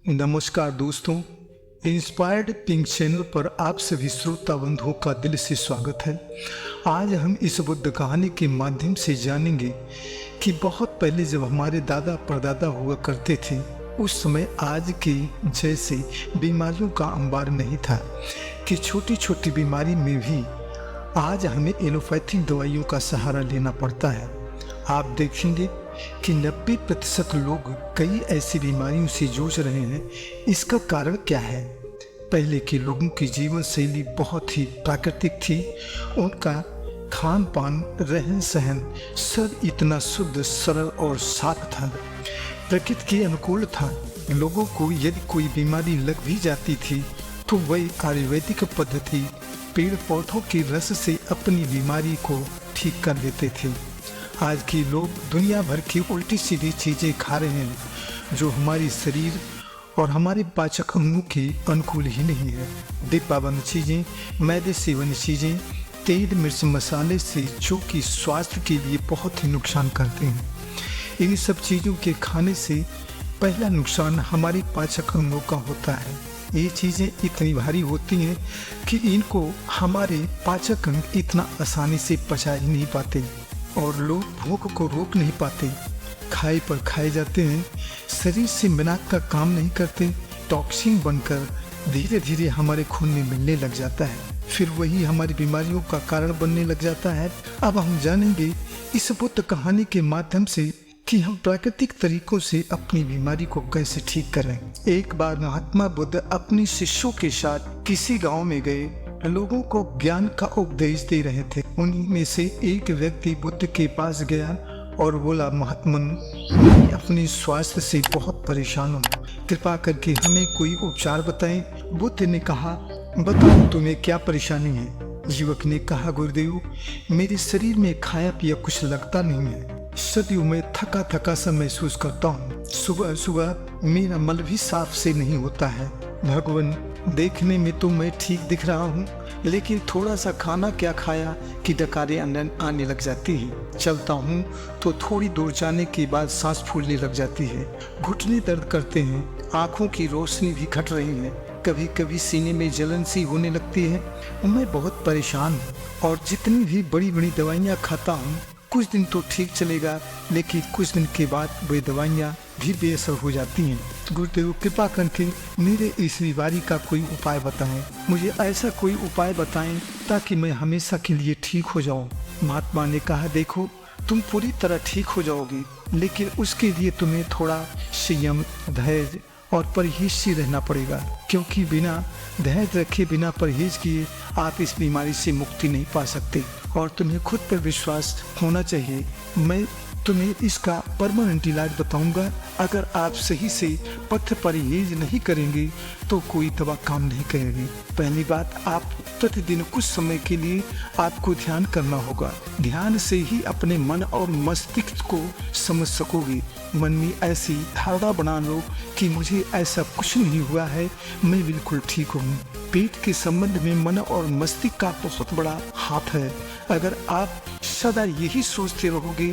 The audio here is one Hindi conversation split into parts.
नमस्कार दोस्तों, इंस्पायर्ड पिंक चैनल पर आप सभी श्रोता बंधुओं का दिल से स्वागत है। आज हम इस बुद्ध कहानी के माध्यम से जानेंगे कि बहुत पहले जब हमारे दादा परदादा हुआ करते थे, उस समय आज के जैसे बीमारियों का अंबार नहीं था कि छोटी छोटी बीमारी में भी आज हमें एलोपैथिक दवाइयों का सहारा लेना पड़ता है। आप देखेंगे कि 90% लोग कई ऐसी बीमारियों से जूझ रहे हैं। इसका कारण क्या है? पहले के लोगों की जीवन शैली बहुत ही प्राकृतिक थी। उनका खान पान, रहन सहन सब इतना शुद्ध, सरल और साफ था, प्रकृति के अनुकूल था। लोगों को यदि कोई बीमारी लग भी जाती थी तो वही आयुर्वेदिक पद्धति, पेड़ पौधों के रस से अपनी बीमारी को ठीक कर देते थे। आज के लोग दुनिया भर की उल्टी सीधी चीज़ें खा रहे हैं जो हमारी शरीर और हमारे पाचक अंगों के अनुकूल ही नहीं है। डिब्बाबंद चीज़ें, मैदे से बनी चीज़ें, तेल मिर्च मसाले से जो कि स्वास्थ्य के लिए बहुत ही नुकसान करते हैं। इन सब चीज़ों के खाने से पहला नुकसान हमारे पाचक अंगों का होता है। ये चीज़ें इतनी भारी होती हैं कि इनको हमारे पाचक अंग इतना आसानी से पचा ही नहीं पाते और लोग भूख को रोक नहीं पाते, खाए पर खाए जाते हैं। शरीर से मिनाक का काम नहीं करते, टॉक्सिन बनकर धीरे धीरे हमारे खून में मिलने लग जाता है, फिर वही हमारी बीमारियों का कारण बनने लग जाता है। अब हम जानेंगे इस बुद्ध कहानी के माध्यम से कि हम प्राकृतिक तरीकों से अपनी बीमारी को कैसे ठीक करें। एक बार महात्मा बुद्ध अपने शिष्यों के साथ किसी गांव में गए, लोगों को ज्ञान का उपदेश दे रहे थे। उन्हीं में से एक व्यक्ति बुद्ध के पास गया और बोला, महात्मन, मैं अपने स्वास्थ्य से बहुत परेशान हूँ, कृपा करके हमें कोई उपचार बताएं। बुद्ध ने कहा, बताओ तुम्हें क्या परेशानी है? युवक ने कहा, गुरुदेव, मेरे शरीर में खाया पिया कुछ लगता नहीं है, सदियों में थका थका सा महसूस करता हूँ, सुबह सुबह मेरा मल भी साफ से नहीं होता है। भगवान, देखने में तो मैं ठीक दिख रहा हूँ, लेकिन थोड़ा सा खाना क्या खाया कि डकारें आने लग जाती है। चलता हूँ तो थोड़ी दूर जाने के बाद सांस फूलने लग जाती है, घुटने दर्द करते हैं, आँखों की रोशनी भी घट रही है, कभी कभी सीने में जलन सी होने लगती है। मैं बहुत परेशान हूँ और जितनी भी बड़ी बड़ी दवाइयाँ खाता हूँ, कुछ दिन तो ठीक चलेगा, लेकिन कुछ दिन के बाद वे दवाइयाँ भी बेअसर हो जाती हैं। गुरुदेव, कृपा करके मेरे इस बीमारी का कोई उपाय बताएं। मुझे ऐसा कोई उपाय बताएं ताकि मैं हमेशा के लिए ठीक हो जाऊं। महात्मा ने कहा, देखो, तुम पूरी तरह ठीक हो जाओगे, लेकिन उसके लिए तुम्हें थोड़ा संयम, धैर्य और परहेज से रहना पड़ेगा, क्योंकि बिना धैर्य रखे, बिना परहेज किए आप इस बीमारी से मुक्ति नहीं पा सकते और तुम्हें खुद पर विश्वास होना चाहिए। मैं तुम्हें इसका परमानेंट इलाज बताऊंगा। अगर आप सही से पथ्य परहेज नहीं करेंगे तो कोई दवा काम नहीं करेगी। पहली बात, आप प्रतिदिन कुछ समय के लिए आपको ध्यान करना होगा। ध्यान से ही अपने मन और मस्तिष्क को समझ सकोगे। मन में ऐसी धारणा बना लो कि मुझे ऐसा कुछ नहीं हुआ है, मैं बिल्कुल ठीक हूँ। पेट के संबंध में मन और मस्तिष्क का बहुत बड़ा हाथ है। अगर आप सदा यही सोचते रहोगे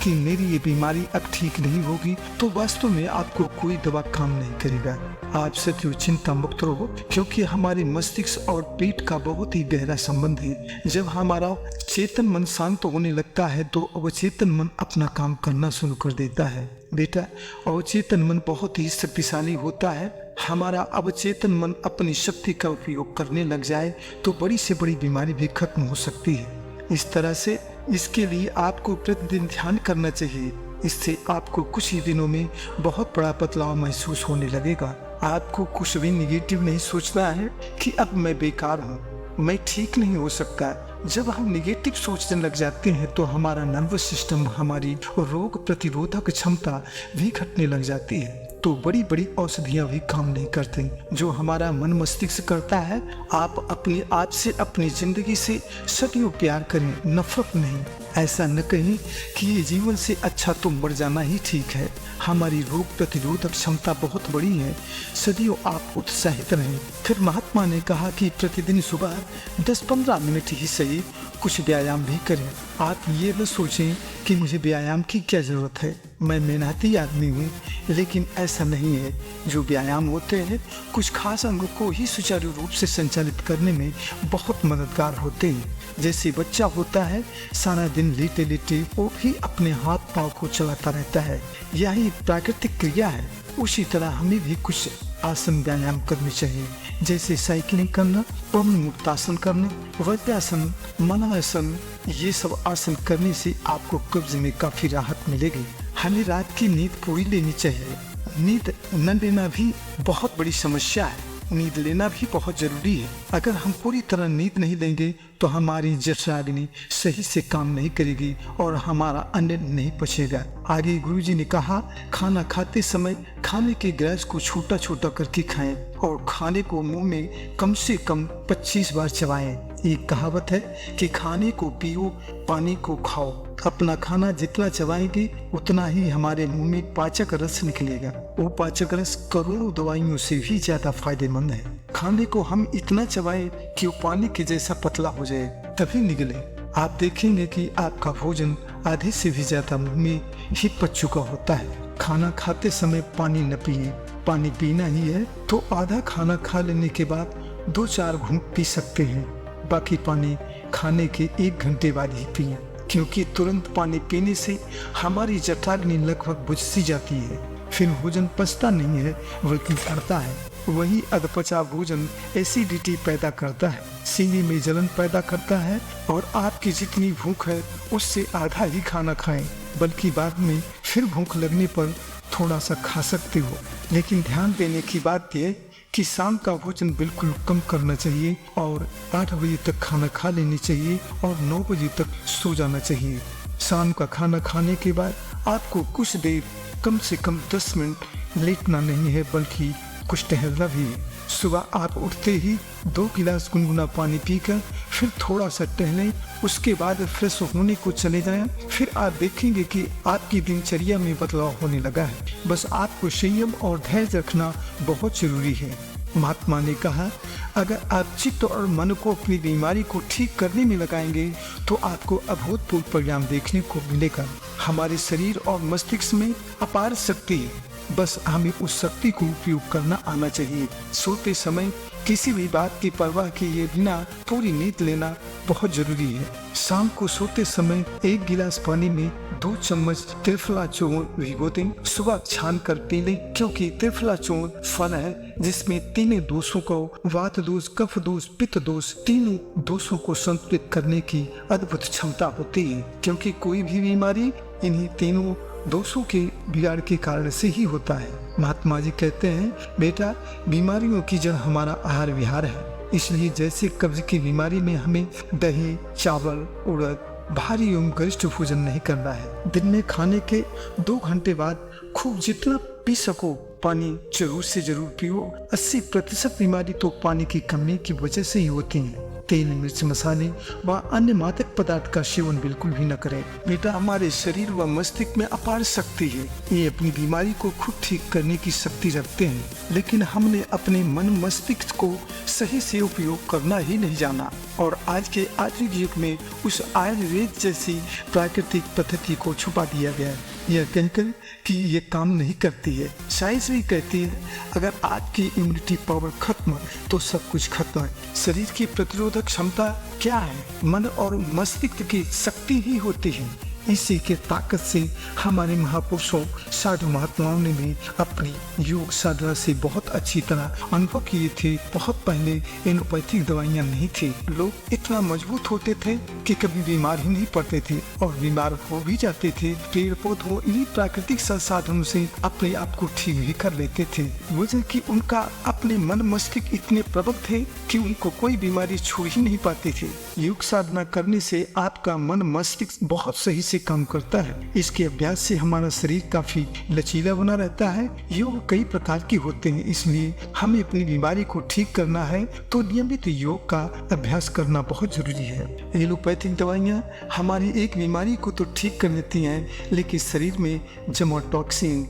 कि मेरी ये बीमारी अब ठीक नहीं होगी, तो वास्तव में आपको कोई दवा काम नहीं करेगा। आप सदैव चिंता मुक्त रहो, क्योंकि हमारे मस्तिष्क और पेट का बहुत ही गहरा संबंध है। जब हमारा चेतन मन शांत होने लगता है तो अवचेतन मन अपना काम करना शुरू कर देता है। बेटा, अवचेतन मन बहुत ही शक्तिशाली होता है। हमारा अवचेतन मन अपनी शक्ति का उपयोग करने लग जाए तो बड़ी से बड़ी बीमारी भी खत्म हो सकती है। इस तरह से इसके लिए आपको प्रतिदिन ध्यान करना चाहिए। इससे आपको कुछ ही दिनों में बहुत बड़ा बदलाव महसूस होने लगेगा। आपको कुछ भी निगेटिव नहीं सोचना है कि अब मैं बेकार हूँ, मैं ठीक नहीं हो सकता। जब हम निगेटिव सोचने लग जाते हैं तो हमारा नर्वस सिस्टम, हमारी रोग प्रतिरोधक क्षमता भी घटने लग जाती है, तो बड़ी बड़ी औषधियाँ भी काम नहीं करती। जो हमारा मन मस्तिष्क करता है, आप अपने आप से, अपनी जिंदगी से सदैव प्यार करें, नफरत नहीं। ऐसा न कहें कि ये जीवन से अच्छा तो मर जाना ही ठीक है। हमारी रोग प्रतिरोधक क्षमता बहुत बड़ी है। सदियों आप उत्साहित रहें। फिर महात्मा ने कहा कि प्रतिदिन सुबह 10-15 मिनट ही सही कुछ व्यायाम भी करें। आप ये न सोचें कि मुझे व्यायाम की क्या ज़रूरत है, मैं मेहनती आदमी हूँ, लेकिन ऐसा नहीं है। जो व्यायाम होते हैं कुछ खास अंगों को ही सुचारू रूप से संचालित करने में बहुत मददगार होते हैं। जैसे बच्चा होता है, सारा दिन लेटे लेटे वो भी अपने हाथ पाँव को चलाता रहता है, यही प्राकृतिक क्रिया है। उसी तरह हमें भी कुछ आसन व्यायाम करने चाहिए, जैसे साइकिलिंग करना, पवन मुक्तासन करना, वज्रासन, मलासन। ये सब आसन करने से आपको कब्ज में काफी राहत मिलेगी। हमें रात की नींद पूरी लेनी चाहिए। नींद न लेना भी बहुत बड़ी समस्या है। नींद लेना भी बहुत जरूरी है। अगर हम पूरी तरह नींद नहीं लेंगे तो हमारी जठराग्नि सही से काम नहीं करेगी और हमारा अन्न नहीं पचेगा। आगे गुरुजी ने कहा, खाना खाते समय खाने के गिलास को छोटा छोटा करके खाएं और खाने को मुंह में कम से कम 25 बार चबाएं। एक कहावत है कि खाने को पियो, पानी को खाओ। अपना खाना जितना चबाएंगे उतना ही हमारे मुंह में पाचक रस निकलेगा। वो पाचक रस करोड़ों दवाइयों से भी ज्यादा फायदेमंद है। खाने को हम इतना चबाएं कि वो पानी के जैसा पतला हो जाए, तभी निकले। आप देखेंगे कि आपका भोजन आधे से भी ज्यादा मुंह में ही पच चुका होता है। खाना खाते समय पानी न पिए। पानी पीना ही है तो आधा खाना खा लेने के बाद 2-4 घूंट पी सकते हैं। बाकी पानी खाने के 1 घंटे बाद ही पिए, क्योंकि तुरंत पानी पीने से हमारी जठराग्नि लगभग बुझ सी जाती है। फिर भोजन पचता नहीं है बल्कि बढ़ता है। वही अधपचा भोजन एसिडिटी पैदा करता है, सीने में जलन पैदा करता है और आपकी जितनी भूख है उससे आधा ही खाना खाएं, बल्कि बाद में फिर भूख लगने पर थोड़ा सा खा सकते हो। लेकिन ध्यान देने की बात यह कि शाम का भोजन बिल्कुल कम करना चाहिए और 8 बजे तक खाना खा लेनी चाहिए और 9 बजे तक सो जाना चाहिए। शाम का खाना खाने के बाद आपको कुछ देर, कम से कम 10 मिनट लेटना नहीं है बल्कि कुछ टहलना भी है। सुबह आप उठते ही 2 गिलास गुनगुना पानी पीकर फिर थोड़ा सा टहलें, उसके बाद फ्रेश होने को चले जाएं। फिर आप देखेंगे कि आपकी दिनचर्या में बदलाव होने लगा है। बस आपको संयम और धैर्य रखना बहुत जरूरी है। महात्मा ने कहा, अगर आप चित्त और मन को अपनी बीमारी को ठीक करने में लगाएंगे तो आपको अभूतपूर्व परिणाम देखने को मिलेगा। हमारे शरीर और मस्तिष्क में अपार शक्ति है, बस हमें उस शक्ति को उपयोग करना आना चाहिए। सोते समय किसी भी बात की परवाह किए बिना पूरी नींद लेना बहुत जरूरी है। शाम को सोते समय 1 गिलास पानी में 2 चम्मच त्रिफला चूर्ण भिगो दें। सुबह छान कर पी लें, क्योंकि त्रिफला चूर्ण फल है जिसमें 3 दोषों को, वात दोष, कफ दोष, पित्त दोष, 3 दोषों को संतुलित करने की अद्भुत क्षमता होती है। क्योंकि कोई भी बीमारी इन्हीं 3 दोषों के बिगाड़ के कारण से ही होता है। महात्मा जी कहते हैं, बेटा, बीमारियों की जड़ हमारा आहार विहार है। इसलिए जैसे कब्ज की बीमारी में हमें दही, चावल, उड़द, भारी एवं गरिष्ठ भोजन नहीं करना है। दिन में खाने के 2 घंटे बाद खूब जितना पी सको पानी जरूर से जरूर पियो। 80% बीमारी तो पानी की कमी की वजह से ही होती है। तेल, मिर्च, मसाले व अन्य मादक पदार्थ का सेवन बिल्कुल भी न करें। बेटा, हमारे शरीर व मस्तिष्क में अपार शक्ति है। ये अपनी बीमारी को खुद ठीक करने की शक्ति रखते हैं, लेकिन हमने अपने मन मस्तिष्क को सही से उपयोग करना ही नहीं जाना और आज के आधुनिक युग में उस आयुर्वेद जैसी प्राकृतिक पद्धति को छुपा दिया गया है, यह कहकर कि ये काम नहीं करती है। साइंस भी कहती है, अगर आपकी इम्यूनिटी पावर खत्म तो सब कुछ खत्म है। शरीर की प्रतिरोधक क्षमता क्या है? मन और मस्तिष्क की शक्ति ही होती है। इसी के ताकत से हमारे महापुरुषों, साधु महात्माओं ने भी अपनी योग साधना से बहुत अच्छी तरह अनुभव किए थे। बहुत पहले एलोपैथिक दवाइयाँ नहीं थी। लोग इतना मजबूत होते थे कि कभी बीमार ही नहीं पड़ते थे और बीमार हो भी जाते थे। पेड़ पौधों, इन्हीं प्राकृतिक संसाधनों से अपने आप को ठीक भी कर लेते थे। वजह कि उनका अपने मन मस्तिष्क इतने प्रबल थे कि उनको कोई बीमारी छू ही नहीं पाती थी। योग साधना करने से आपका मन मस्तिष्क बहुत सही से से काम करता है। इसके अभ्यास से हमारा शरीर काफी लचीला बना रहता है। योग कई प्रकार के होते हैं, इसलिए हमें अपनी बीमारी को ठीक करना है तो नियमित योग का अभ्यास करना बहुत जरूरी है। एलोपैथिक दवाइयाँ हमारी एक बीमारी को तो ठीक कर देती हैं, लेकिन शरीर में जमा टॉक्सिन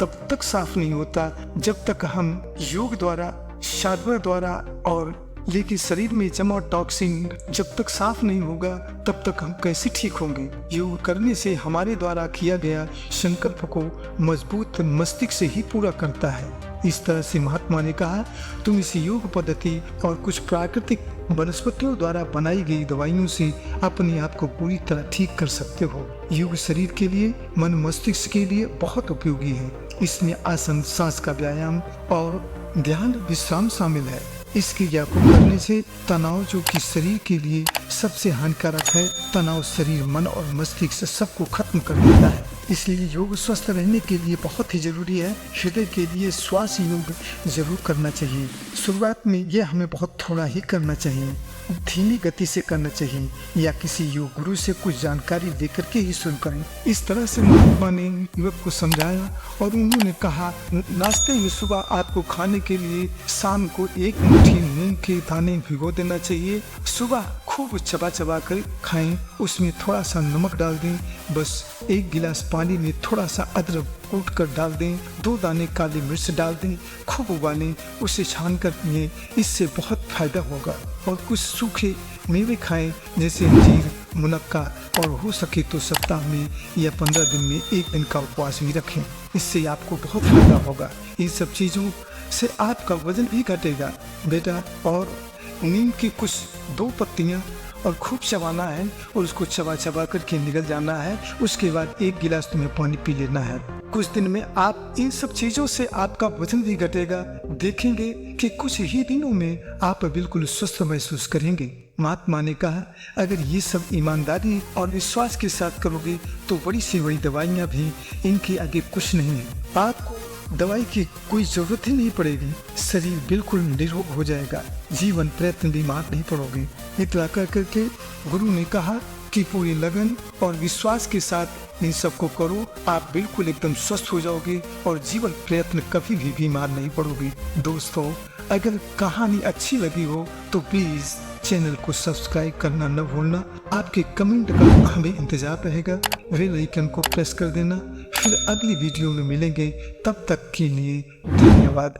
तब तक साफ नहीं होता जब तक हम योग द्वारा, साधना द्वारा लेकिन शरीर में जमा टॉक्सिन जब तक साफ नहीं होगा तब तक हम कैसे ठीक होंगे। योग करने से हमारे द्वारा किया गया संकल्प को मजबूत मस्तिष्क से ही पूरा करता है। इस तरह से महात्मा ने कहा, तुम इस योग पद्धति और कुछ प्राकृतिक वनस्पतियों द्वारा बनाई गई दवाइयों से अपने आप को पूरी तरह ठीक कर सकते हो। योग शरीर के लिए, मन मस्तिष्क के लिए बहुत उपयोगी है। इसमें आसन, सांस का व्यायाम और ध्यान विश्राम शामिल है। इस क्रिया को करने से तनाव, जो कि शरीर के लिए सबसे हानिकारक है, तनाव शरीर, मन और मस्तिष्क सबको खत्म कर देता है। इसलिए योग स्वस्थ रहने के लिए बहुत ही जरूरी है। हृदय के लिए श्वास योग जरूर करना चाहिए। शुरुआत में यह हमें बहुत थोड़ा ही करना चाहिए, धीमी गति से करना चाहिए या किसी योग गुरु से कुछ जानकारी लेकर के ही शुरू करें। इस तरह से महात्मा ने युवक को समझाया और उन्होंने कहा, नाश्ते में सुबह आपको खाने के लिए शाम को 1 मुट्ठी मूंग के दाने भिगो देना चाहिए। सुबह खूब चबा चबा कर खाएं, उसमें थोड़ा सा नमक डाल दें, बस 1 गिलास पानी में थोड़ा सा अदरक कूट कर डाल दें, 2 दाने काली मिर्च डाल दें, खूब उबालें, उसे छान कर पिएं। इससे बहुत फायदा होगा। और कुछ सूखे मेवे खाएं जैसे अंजीर, मुनक्का, और हो सके तो सप्ताह में या 15 दिन में 1 दिन का उपवास भी रखें। इससे आपको बहुत फायदा होगा। इन सब चीज़ों से आपका वजन भी घटेगा बेटा। और नीम की कुछ 2 पत्तियाँ और खूब चबाना है और उसको चबा चबा करके निगल जाना है। उसके बाद 1 गिलास तुम्हें पानी पी लेना है। कुछ दिन में आप इन सब चीज़ों से आपका वजन भी घटेगा। देखेंगे कि कुछ ही दिनों में आप बिल्कुल स्वस्थ महसूस करेंगे। महात्मा ने कहा, अगर ये सब ईमानदारी और विश्वास के साथ करोगे तो बड़ी से बड़ी दवाइयाँ भी इनके आगे कुछ नहीं है। आपको दवाई की कोई जरूरत ही नहीं पड़ेगी। शरीर बिल्कुल निरोग हो जाएगा। जीवन प्रयत्न बीमार नहीं पड़ोगे। इतना कर करके गुरु ने कहा कि पूरी लगन और विश्वास के साथ इन सबको करो, आप बिल्कुल एकदम स्वस्थ हो जाओगे और जीवन प्रयत्न कभी भी बीमार नहीं पड़ोगे। दोस्तों, अगर कहानी अच्छी लगी हो तो प्लीज चैनल को सब्सक्राइब करना न भूलना। आपके कमेंट का हमें इंतजार रहेगा। बेल आइकन को प्रेस कर देना। फिर अगली वीडियो में मिलेंगे, तब तक के लिए धन्यवाद।